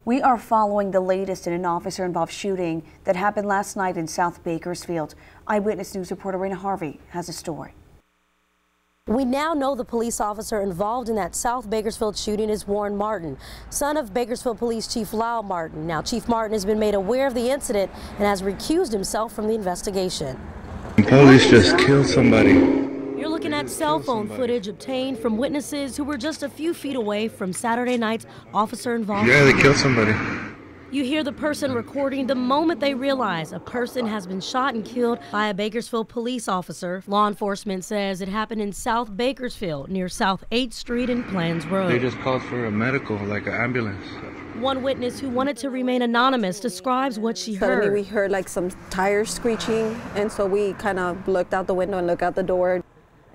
We are following the latest in an officer-involved shooting that happened last night in South Bakersfield. Eyewitness News reporter Raina Harvey has a story. We now know the police officer involved in that South Bakersfield shooting is Warren Martin, son of Bakersfield Police Chief Lyle Martin. Now, Chief Martin has been made aware of the incident and has recused himself from the investigation. Police just killed somebody. You're looking at cell phone footage obtained from witnesses who were just a few feet away from Saturday night's officer-involved Yeah, they killed somebody. You hear the person recording the moment they realize a person has been shot and killed by a Bakersfield police officer. Law enforcement says it happened in South Bakersfield near South 8th Street and Plans Road. They just called for a medical, like an ambulance. One witness who wanted to remain anonymous describes what she heard. Suddenly we heard like some tires screeching, and so we kind of looked out the window and looked out the door.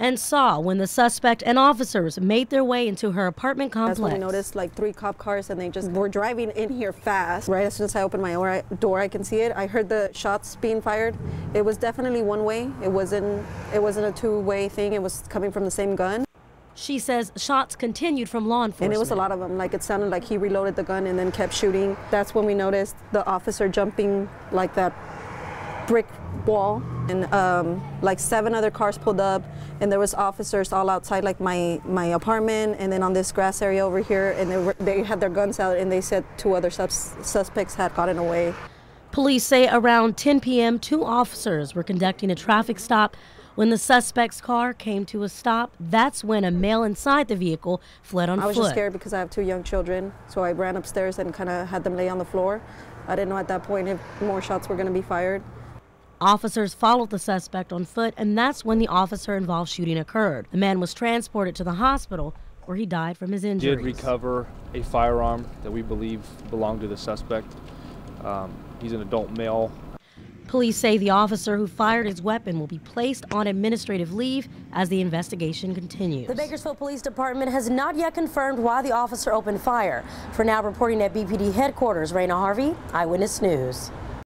And saw when the suspect and officers made their way into her apartment complex. That's when we noticed like 3 cop cars, and they just were driving in here fast. Right as soon as I opened my door, I can see it. I heard the shots being fired. It was definitely one way. It wasn't a two-way thing. It was coming from the same gun. She says shots continued from law enforcement. And it was a lot of them. Like, it sounded like he reloaded the gun and then kept shooting. That's when we noticed the officer jumping like that brick wall, and like 7 other cars pulled up, and there was officers all outside like my apartment, and then on this grass area over here, and they had their guns out, and they said 2 other suspects had gotten away. Police say around 10 p.m. 2 officers were conducting a traffic stop. When the suspect's car came to a stop, that's when a male inside the vehicle fled on foot. I was just scared because I have 2 young children, so I ran upstairs and kind of had them lay on the floor. I didn't know at that point if more shots were going to be fired. Officers followed the suspect on foot, and that's when the officer-involved shooting occurred. The man was transported to the hospital, where he died from his injuries. We did recover a firearm that we believe belonged to the suspect. He's an adult male. Police say the officer who fired his weapon will be placed on administrative leave as the investigation continues. The Bakersfield Police Department has not yet confirmed why the officer opened fire. For now, reporting at BPD headquarters, Raina Harvey, Eyewitness News.